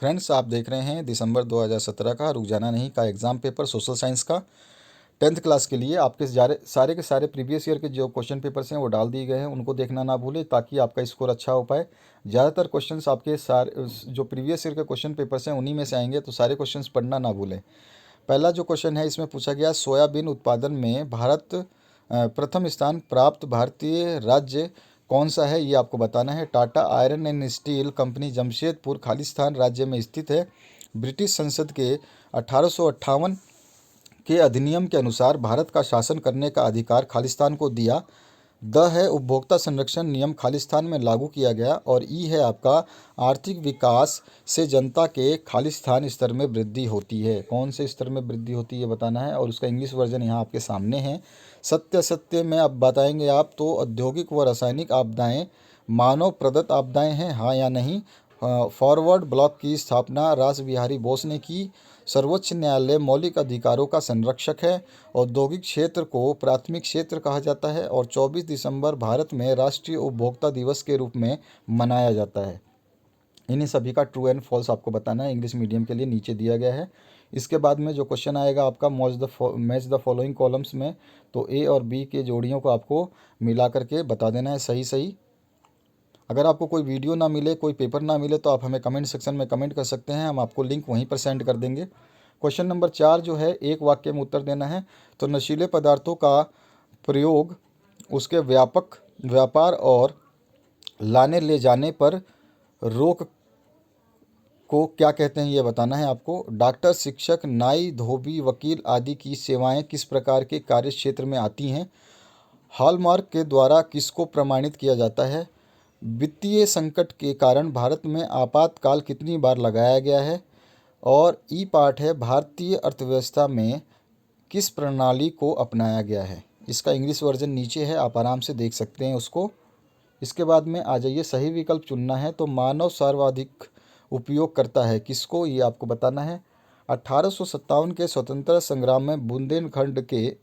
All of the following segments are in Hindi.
फ्रेंड्स, आप देख रहे हैं दिसंबर 2017 का रुक जाना नहीं का एग्ज़ाम पेपर सोशल साइंस का 10th क्लास के लिए। आपके सारे के सारे प्रीवियस ईयर के जो क्वेश्चन पेपर्स हैं वो डाल दिए गए हैं, उनको देखना ना भूलें ताकि आपका स्कोर अच्छा हो पाए। ज़्यादातर क्वेश्चंस आपके सारे जो प्रीवियस ईयर के क्वेश्चन पेपर्स हैं उन्हीं में से आएंगे, तो सारे क्वेश्चंस पढ़ना ना भूलें। पहला जो क्वेश्चन है इसमें पूछा गया, सोयाबीन उत्पादन में प्रथम स्थान प्राप्त भारतीय राज्य कौन सा है, ये आपको बताना है। Tata iron and steel company Jamshedpur Khalistan राज्य में स्थित है। ब्रिटिश संसद के 1858 के अधिनियम के अनुसार भारत का शासन करने का अधिकार खालिस्तान को दिया। द है उपभोक्ता संरक्षण नियम खालिस्तान में लागू किया गया। और ई है आपका आर्थिक विकास से जनता के खालिस्तान स्तर में वृद्धि होती है। कौन से स्तर में वृद्धि होती है बताना है, और उसका इंग्लिश वर्जन यहाँ आपके सामने है। सत्य सत्य में अब बताएंगे आप तो औद्योगिक व रासायनिक आपदाएं मानव प्रदत्त आपदाएं हैं, हाँ या नहीं। फॉरवर्ड ब्लॉक की स्थापना रास बिहारी बोस ने की। सर्वोच्च न्यायालय मौलिक अधिकारों का संरक्षक है। औद्योगिक क्षेत्र को प्राथमिक क्षेत्र कहा जाता है। और 24 दिसंबर भारत में राष्ट्रीय उपभोक्ता दिवस के रूप में मनाया जाता है। इन्हीं सभी का ट्रू एंड फॉल्स आपको बताना है, इंग्लिश मीडियम के लिए नीचे दिया गया है। इसके बाद में जो क्वेश्चन आएगा आपका मैच द फॉलोइंग कॉलम्स में, तो ए और बी के जोड़ियों को आपको मिला करके बता देना है सही सही। अगर आपको कोई वीडियो ना मिले, कोई पेपर ना मिले, तो आप हमें कमेंट सेक्शन में कमेंट कर सकते हैं, हम आपको लिंक वहीं पर सेंड कर देंगे। क्वेश्चन नंबर 4 जो है, एक वाक्य में उत्तर देना है। तो नशीले पदार्थों का प्रयोग, उसके व्यापक व्यापार और लाने ले जाने पर रोक को क्या कहते हैं ये बताना है आपको। डॉक्टर, शिक्षक, नाई, धोबी, वकील आदि की सेवाएं किस प्रकार के कार्य क्षेत्र में आती हैं। हॉलमार्क के द्वारा किसको प्रमाणित किया जाता है। वित्तीय संकट के कारण भारत में आपातकाल कितनी बार लगाया गया है। और ई पार्ट है, भारतीय अर्थव्यवस्था में किस प्रणाली को अपनाया गया है। इसका इंग्लिश वर्जन नीचे है, आप आराम से देख सकते हैं उसको। इसके बाद में आ जाइए, सही विकल्प चुनना है। तो मानव सर्वाधिक उपयोग करता है किसको, ये आपको बताना है। 1857 के स्वतंत्रता संग्राम में बुंदेलखंड के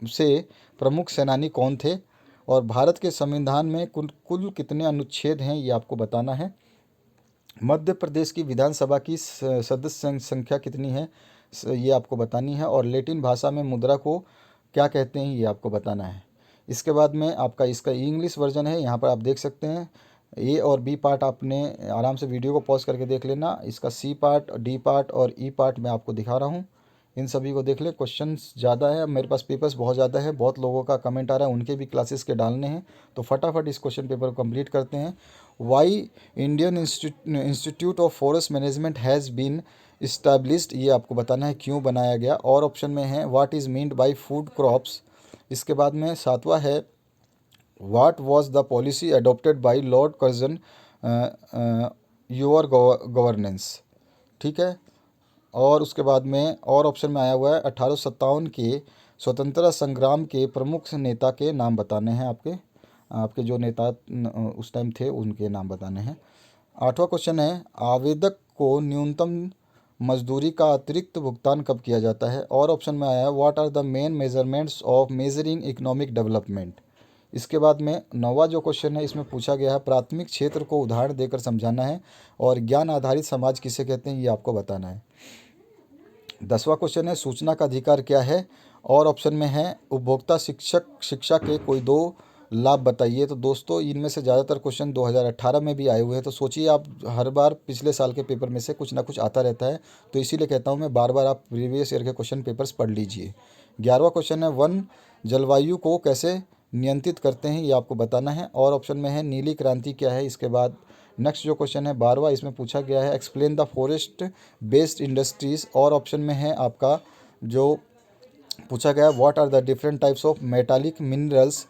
से प्रमुख सेनानी कौन थे। और भारत के संविधान में कुल कितने अनुच्छेद हैं, ये आपको बताना है। मध्य प्रदेश की विधानसभा की सदस्य संख्या कितनी है, ये आपको बतानी है। और लैटिन भाषा में मुद्रा को क्या कहते हैं, ये आपको बताना है। इसके बाद में आपका इसका इंग्लिश वर्जन है, यहाँ पर आप देख सकते हैं। ए और बी पार्ट आपने आराम से वीडियो को पॉज करके देख लेना। इसका सी पार्ट, डी पार्ट और ई पार्ट मैं आपको दिखा रहा हूँ, इन सभी को देख ले। क्वेश्चंस ज़्यादा है, मेरे पास पेपर्स बहुत ज़्यादा है, बहुत लोगों का कमेंट आ रहा है, उनके भी क्लासेस के डालने हैं, तो फटाफट इस क्वेश्चन पेपर को कंप्लीट करते हैं। Why Indian Institute of Forest Management has been established, ये आपको बताना है क्यों बनाया गया। और ऑप्शन में है what is meant by food crops. इसके बाद में 7वां है, what was the policy adopted by Lord Curzon your governance. ठीक है। और उसके बाद में और ऑप्शन में आया हुआ है 1857 के स्वतंत्रता संग्राम के प्रमुख नेता के नाम बताने हैं। आपके आपके जो नेता उस टाइम थे उनके नाम बताने हैं। 8वां क्वेश्चन है, आवेदक को न्यूनतम मजदूरी का अतिरिक्त भुगतान कब किया जाता है। और ऑप्शन में आया है what are the main measurements of measuring economic development. इसके बाद में 9वां जो क्वेश्चन है, इसमें पूछा गया है प्राथमिक क्षेत्र को उदाहरण देकर समझाना है। और ज्ञान आधारित समाज किसे कहते हैं, ये आपको बताना है। 10वां क्वेश्चन है, सूचना का अधिकार क्या है। और ऑप्शन में है उपभोक्ता शिक्षा के कोई दो लाभ बताइए। तो दोस्तों, इनमें से ज़्यादातर क्वेश्चन 2018 में भी आए हुए हैं, तो सोचिए आप हर बार पिछले साल के पेपर में से कुछ ना कुछ आता रहता है, तो इसीलिए कहता हूँ मैं बार बार आप प्रीवियस ईयर के क्वेश्चन पेपर्स पढ़ लीजिए। 11वां क्वेश्चन है, वन जलवायु को कैसे नियंत्रित करते हैं, ये आपको बताना है। और ऑप्शन में है नीली क्रांति क्या है। इसके बाद नेक्स्ट जो क्वेश्चन है 12वां, इसमें पूछा गया है explain the forest based industries. और ऑप्शन में है आपका जो पूछा गया what are the different types of metallic minerals.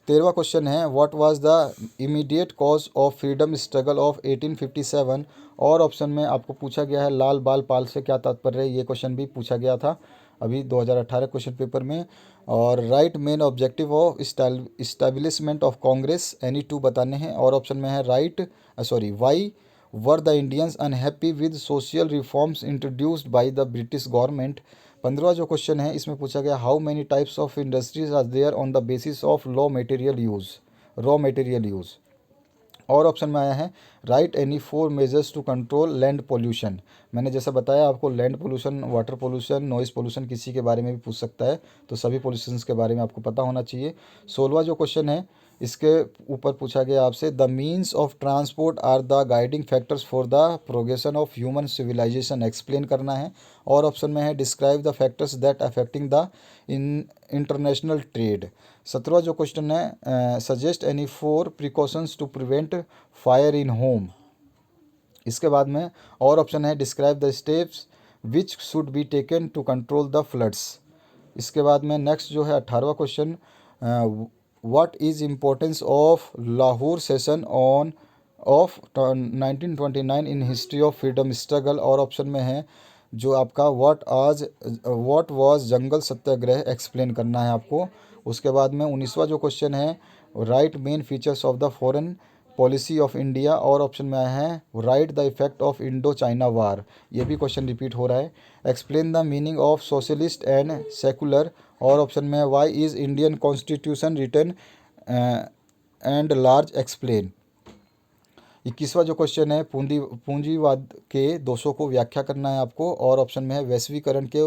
13वां क्वेश्चन है what was the immediate cause of freedom struggle of 1857। और ऑप्शन में आपको पूछा गया है लाल बाल पाल से क्या तात्पर्य है, ये क्वेश्चन भी पूछा गया था अभी 2018 क्वेश्चन पेपर में। और write main objective of establishment of Congress any two बताने हैं। और ऑप्शन में है why were the Indians unhappy with social reforms introduced by the British government. 15वां जो क्वेश्चन है, इसमें पूछा गया how many types of industries are there on the basis of raw material use. और ऑप्शन में आया है write any 4 measures to control land pollution. मैंने जैसा बताया आपको, land pollution, water pollution, noise pollution किसी के बारे में भी पूछ सकता है, तो सभी पोल्यूशंस के बारे में आपको पता होना चाहिए। 16वां जो क्वेश्चन है इसके ऊपर पूछा गया आपसे, the means of transport are the guiding factors for the progression of human civilization, explain करना है। और ऑप्शन में है describe the factors that affecting the international trade. 17वां जो क्वेश्चन है, suggest any 4 precautions to prevent fire in home. इसके बाद में और ऑप्शन है describe the steps which should be taken to control the floods. इसके बाद में नेक्स्ट जो है 18वां question, what is importance of Lahore session on off 1929 in history of freedom struggle. और ऑप्शन में है जो आपका what was jungle Satyagraha, explain करना है आपको। उसके बाद में 19वां जो क्वेश्चन है, write main features of the foreign policy of India. और ऑप्शन में आया है write the effect of Indo China war, ये भी क्वेश्चन रिपीट हो रहा है। Explain the meaning of socialist and secular. और ऑप्शन में why is Indian constitution written and large, explain. 21वां जो क्वेश्चन है पूंजीवाद के दोषों को व्याख्या करना है आपको। और ऑप्शन में है वैश्वीकरण के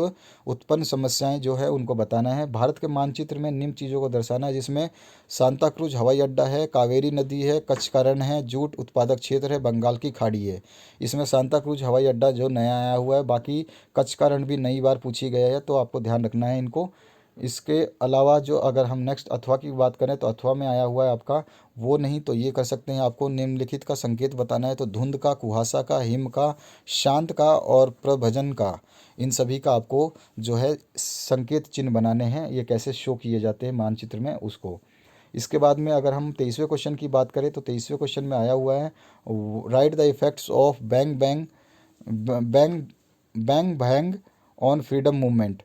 उत्पन्न समस्याएं जो है उनको बताना है। भारत के मानचित्र में निम्न चीज़ों को दर्शाना है, जिसमें सांता क्रूज हवाई अड्डा है, कावेरी नदी है, कच्छ कारण है, जूट उत्पादक क्षेत्र है, बंगाल की खाड़ी है। इसमें सांता क्रूज हवाई अड्डा जो नया आया हुआ है, बाकी कच्छ कारण भी नई बार पूछी गया है, तो आपको ध्यान रखना है इनको। इसके अलावा जो अगर हम नेक्स्ट अथवा की बात करें तो अथवा में आया हुआ है आपका, वो नहीं तो ये कर सकते हैं, आपको निम्नलिखित का संकेत बताना है, तो धुंध का, कुहासा का, हिम का, शांत का और प्रभजन का, इन सभी का आपको जो है संकेत चिन्ह बनाने हैं, ये कैसे शो किए जाते हैं मानचित्र में उसको। इसके बाद में अगर हम 23वें क्वेश्चन की बात करें तो 23वें क्वेश्चन में आया हुआ है write the effects of bang bang bang bang bang on freedom movement.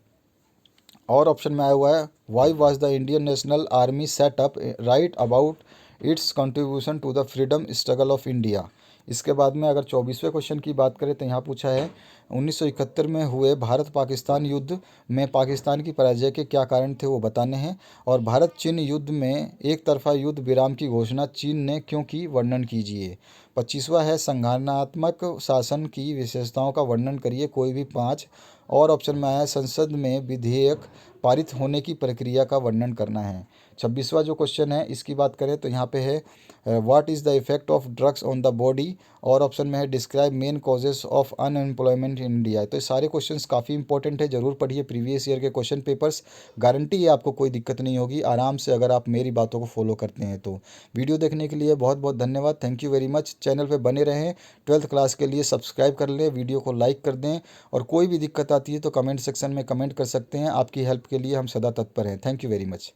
और ऑप्शन में आया हुआ है why was the Indian National Army set up, write about its contribution to the freedom struggle of India. इसके बाद में अगर 24वें क्वेश्चन की बात करें तो यहाँ पूछा है 1971 में हुए भारत पाकिस्तान युद्ध में पाकिस्तान की पराजय के क्या कारण थे, वो बताने हैं। और भारत चीन युद्ध में एक तरफा युद्ध विराम की घोषणा चीन ने क्यों की, वर्णन कीजिए। 25वां है संज्ञानात्मक शासन की विशेषताओं का वर्णन करिए, कोई भी 5। और ऑप्शन में आया है संसद में विधेयक पारित होने की प्रक्रिया का वर्णन करना है। 26वां जो क्वेश्चन है इसकी बात करें तो यहाँ पे है what is the effect of drugs on the body. और ऑप्शन में है describe main causes of unemployment in India. तो ये सारे क्वेश्चंस काफ़ी इंपॉर्टेंट है, जरूर पढ़िए प्रीवियस ईयर के क्वेश्चन पेपर्स, गारंटी है आपको कोई दिक्कत नहीं होगी आराम से अगर आप मेरी बातों को फॉलो करते हैं तो। वीडियो देखने के लिए बहुत बहुत धन्यवाद, thank you very much. Channel पर बने रहें, 12th क्लास के लिए सब्सक्राइब कर लें, वीडियो को लाइक कर दें, और कोई भी दिक्कत आती है तो कमेंट सेक्शन में कमेंट कर सकते हैं, आपकी हेल्प के लिए हम सदा तत्पर हैं। Thank you very much.